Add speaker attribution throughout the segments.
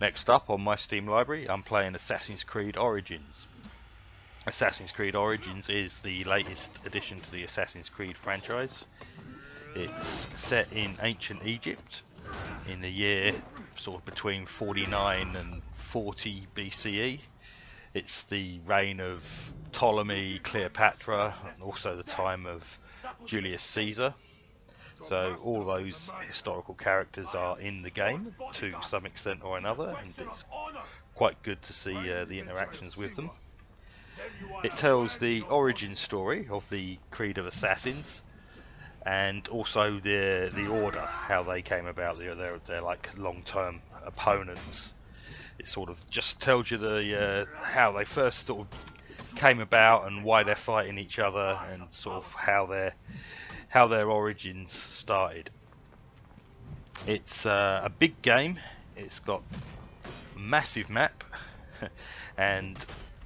Speaker 1: Next up on my Steam library, I'm playing Assassin's Creed Origins. Assassin's Creed Origins is the latest addition to the Assassin's Creed franchise. It's set in ancient Egypt in the year sort of between 49 and 40 BCE. It's the reign of Ptolemy, Cleopatra, and also the time of Julius Caesar. So all those historical characters are in the game to some extent or another, and it's quite good to see the interactions with them. It tells the origin story of the Creed of Assassins, and also the Order, how they came about. They're like long-term opponents. It sort of just tells you the how they first sort of came about and why they're fighting each other, and sort of how their origins started. It's a big game. It's got a massive map and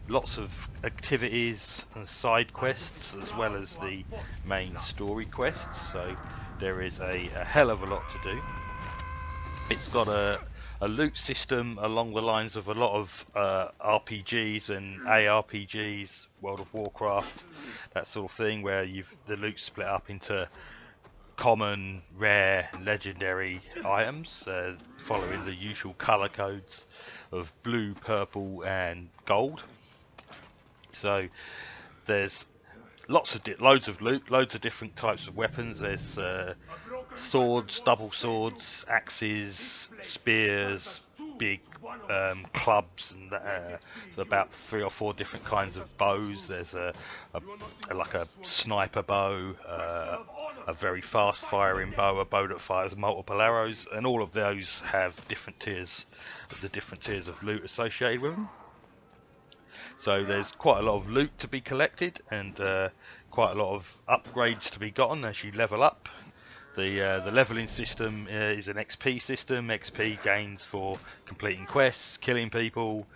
Speaker 1: lots of activities and side quests, as well as the main story quests, so there is a hell of a lot to do. It's got a loot system along the lines of a lot of RPGs and ARPGs, World of Warcraft, that sort of thing, where the loot split up into common, rare, legendary items, following the usual colour codes of blue, purple and gold. So there's loads of loot, loads of different types of weapons. There's swords, double swords, axes, spears, big clubs, and about 3 or 4 different kinds of bows. There's like a sniper bow, a very fast firing bow, a bow that fires multiple arrows, and all of those have different tiers of loot associated with them. So there's quite a lot of loot to be collected, and quite a lot of upgrades to be gotten as you level up. The leveling system is an XP system. XP gains for completing quests, killing people,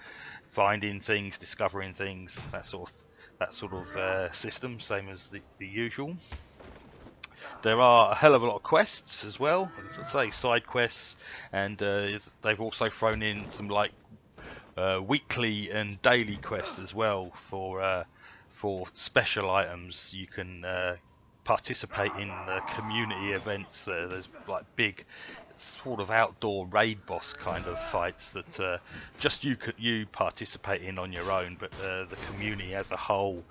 Speaker 1: finding things, discovering things, that sort of system, same as the usual. There are a hell of a lot of quests as well, as I say, side quests, and they've also thrown in some like weekly and daily quests as well for special items. You can participate in community events. There's like big sort of outdoor raid boss kind of fights that just you participate in on your own, but the community as a whole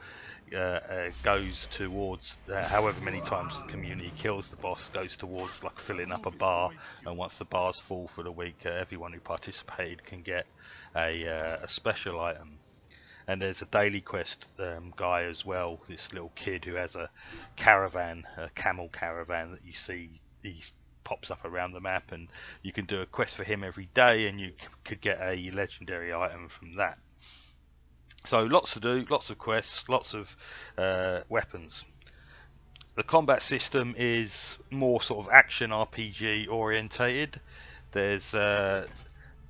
Speaker 1: goes towards however many times the community kills the boss, goes towards like filling up a bar, and once the bar's full for the week, everyone who participated can get a special item. And there's a daily quest guy as well, this little kid who has a caravan, a camel caravan that you see, he pops up around the map, and you can do a quest for him every day, and you could get a legendary item from that. So lots to do, lots of quests, lots of weapons. The combat system is more sort of action RPG orientated. There's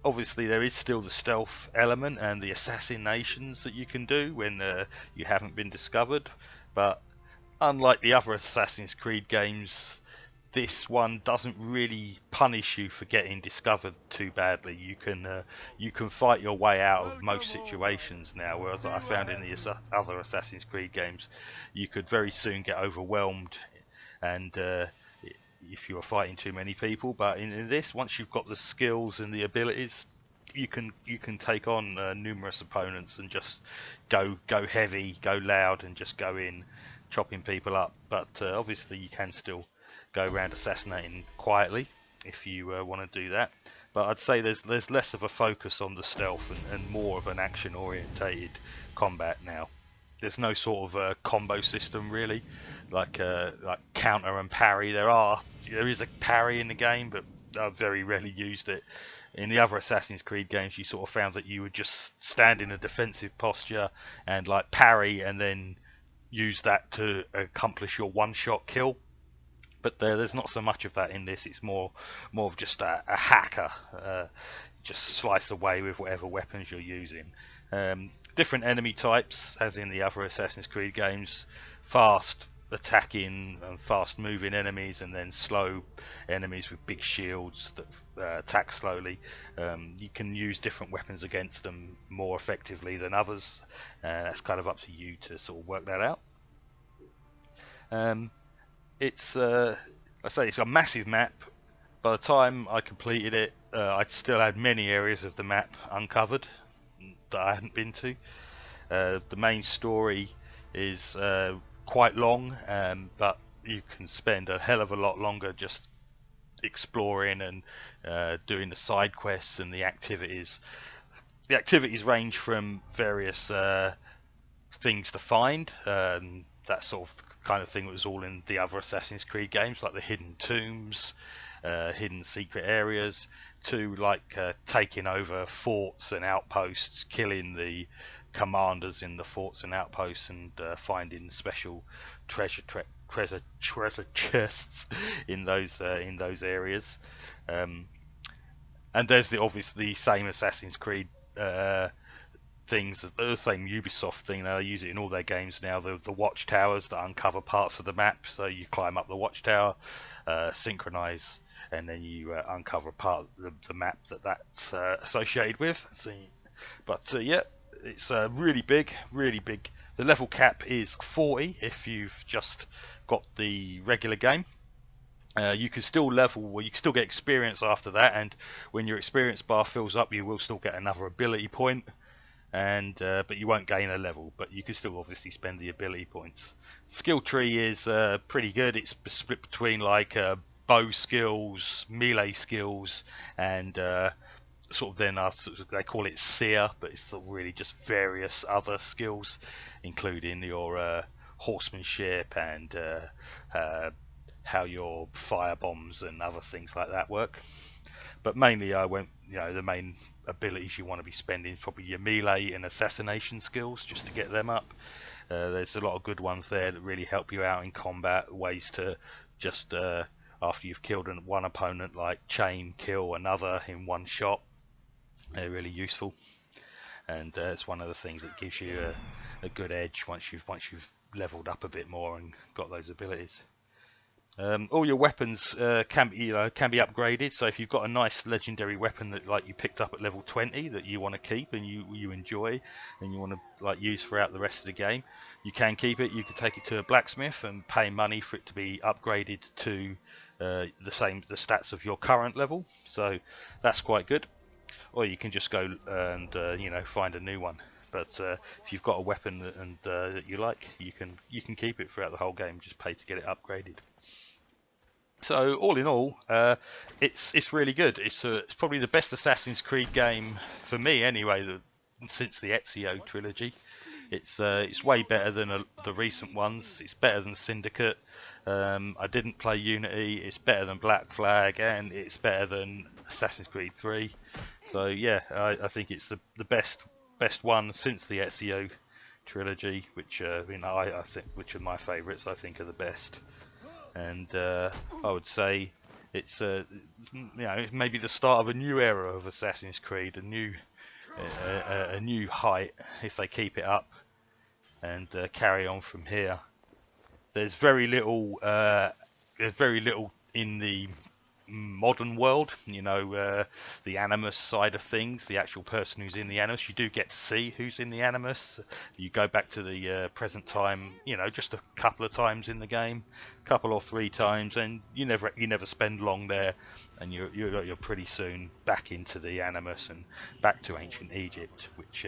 Speaker 1: obviously there is still the stealth element and the assassinations that you can do when you haven't been discovered, but unlike the other Assassin's Creed games, this one doesn't really punish you for getting discovered too badly. You can fight your way out of most situations now, whereas I found in the other Assassin's Creed games you could very soon get overwhelmed and if you were fighting too many people. But in this, once you've got the skills and the abilities, you can take on numerous opponents and just go heavy, go loud, and just go in chopping people up. But obviously you can still go around assassinating quietly if you want to do that. But I'd say there's less of a focus on the stealth and more of an action orientated combat now. There's no sort of combo system really, like counter and parry. There is a parry in the game, but I've very rarely used it. In the other Assassin's Creed games, you sort of found that you would just stand in a defensive posture and like parry, and then use that to accomplish your one-shot kill. But there's not so much of that in this. It's more of just a hacker, just slice away with whatever weapons you're using. Different enemy types, as in the other Assassin's Creed games: fast, attacking and fast moving enemies, and then slow enemies with big shields that attack slowly. You can use different weapons against them more effectively than others. That's kind of up to you to sort of work that out. It's a massive map. By the time I completed it, I still had many areas of the map uncovered that I hadn't been to. The main story is quite long, but you can spend a hell of a lot longer just exploring and doing the side quests and the activities. The activities range from various things to find, that sort of kind of thing that was all in the other Assassin's Creed games, like the hidden tombs, hidden secret areas, to like taking over forts and outposts, killing the commanders in the forts and outposts, and finding special treasure chests in those areas. And there's the same Assassin's Creed things, the same Ubisoft thing. They use it in all their games now. The watchtowers that uncover parts of the map, so you climb up the watchtower, synchronize, and then you uncover part of the map that's associated with. Yeah, it's really big, really big. The level cap is 40 if you've just got the regular game. You can still level, or you can still get experience after that, and when your experience bar fills up, you will still get another ability point, and but you won't gain a level, but you can still obviously spend the ability points. Skill tree is pretty good. It's split between like bow skills, melee skills, and sort of then they call it seer, but it's sort of really just various other skills, including your horsemanship and how your fire bombs and other things like that work. But mainly the main abilities you want to be spending is probably your melee and assassination skills, just to get them up. There's a lot of good ones there that really help you out in combat, ways to just after you've killed one opponent, like chain kill another in one shot. They're really useful, and it's one of the things that gives you a good edge once you've leveled up a bit more and got those abilities. All your weapons can be upgraded. So if you've got a nice legendary weapon that like you picked up at level 20 that you want to keep and you enjoy and you want to like use throughout the rest of the game, you can keep it. You can take it to a blacksmith and pay money for it to be upgraded to the stats of your current level. So that's quite good. Or you can just go and find a new one. But if you've got a weapon that you like, you can keep it throughout the whole game. Just pay to get it upgraded. So all in all, it's really good. It's probably the best Assassin's Creed game for me anyway, since the Ezio trilogy. It's way better than the recent ones. It's better than Syndicate. I didn't play Unity. It's better than Black Flag, and it's better than Assassin's Creed 3. So yeah, I think it's the best one since the Ezio trilogy, which I think which are my favourites. I think are the best. And I would say it's maybe the start of a new era of Assassin's Creed, a new height if they keep it up and carry on from here. There's very little in the modern world, the Animus side of things, the actual person who's in the Animus. You do get to see who's in the Animus. You go back to the present time, just a couple of times in the game, couple or three times, and you never spend long there, and you're pretty soon back into the Animus and back to ancient Egypt, which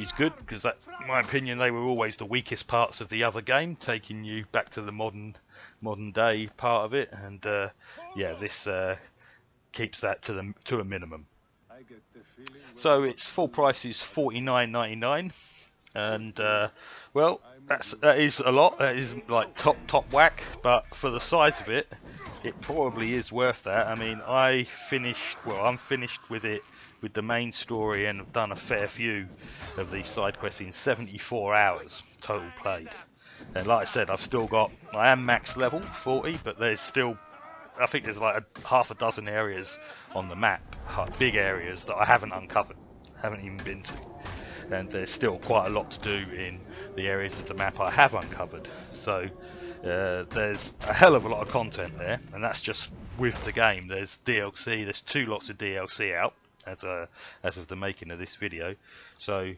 Speaker 1: is good, because in my opinion they were always the weakest parts of the other game, taking you back to the modern day part of it, and this keeps that to a minimum. So its full price is $49.99, and that is a lot. That is like top whack, but for the size of it, it probably is worth that. I mean, I'm finished with it, with the main story, and have done a fair few of these side quests in 74 hours total played. And like I said, I am max level 40, but there's still, I think there's like half a dozen areas on the map, big areas that I haven't uncovered, haven't even been to. And there's still quite a lot to do in the areas of the map I have uncovered. So There's a hell of a lot of content there, and that's just with the game. There's DLC. There's 2 lots of DLC out as of the making of this video. So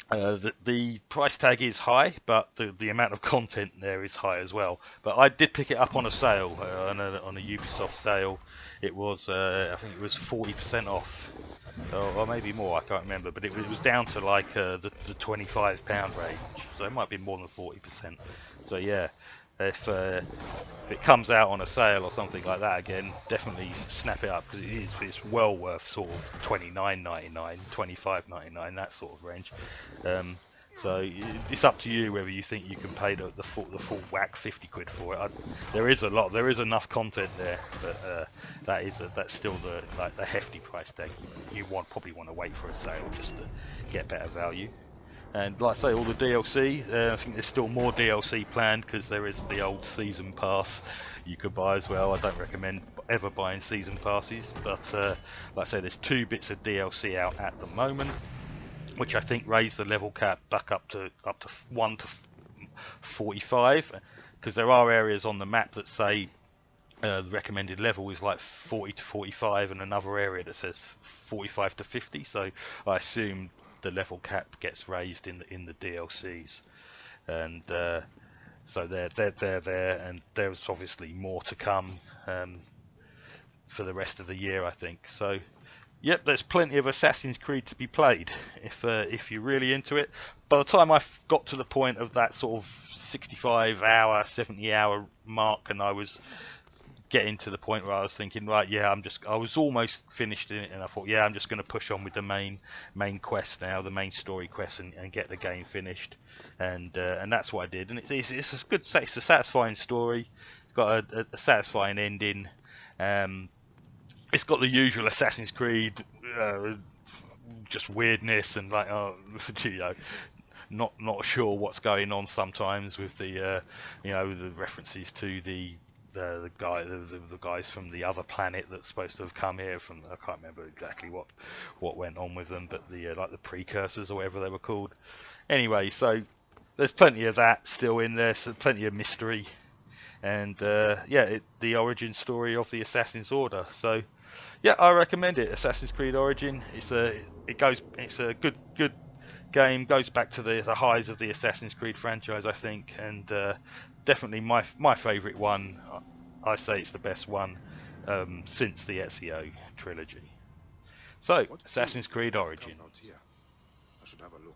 Speaker 1: the price tag is high, but the amount of content there is high as well. But I did pick it up on a sale, on a Ubisoft sale. It was I think it was 40% off, or maybe more. I can't remember, but it was down to like the £25 range, so it might be more than 40%. So yeah, if it comes out on a sale or something like that again, definitely snap it up, because it's well worth sort of £29.99, £25.99, that sort of range. So it's up to you whether you think you can pay the full whack 50 quid for it. There is enough content there, but that's still the hefty price tag. You probably want to wait for a sale just to get better value. And like I say, all the DLC, I think there's still more DLC planned, because there is the old season pass you could buy as well. I don't recommend ever buying season passes, but like I say, there's 2 bits of DLC out at the moment, which I think raise the level cap back up to 1 to 45, because there are areas on the map that say the recommended level is like 40 to 45, and another area that says 45 to 50. So I assume the level cap gets raised in the DLCs, and so they're there, and there's obviously more to come for the rest of the year, I think. So yep, there's plenty of Assassin's Creed to be played if you're really into it. By the time I got to the point of that sort of 65-hour, 70-hour mark, and I was getting to the point where I was thinking, right, yeah, I was almost finished in it, and I thought, yeah, I'm just going to push on with the main quest now, the main story quest, and get the game finished, and that's what I did. And it's a good, it's a satisfying story. It's got a satisfying ending. It's got the usual Assassin's Creed just weirdness, and like, oh, you know, not sure what's going on sometimes with the the references to the guys from the other planet that's supposed to have come here from. I can't remember exactly what went on with them, but the like the precursors or whatever they were called. Anyway, so there's plenty of that still in there, so plenty of mystery, and yeah, the origin story of the Assassin's Order. So yeah, I recommend it. Assassin's Creed Origin. It's a good game. Goes back to the highs of the Assassin's Creed franchise, I think, and definitely my favourite one. I say it's the best one since the Ezio trilogy. So, Assassin's Creed Origin.
Speaker 2: I should have a look.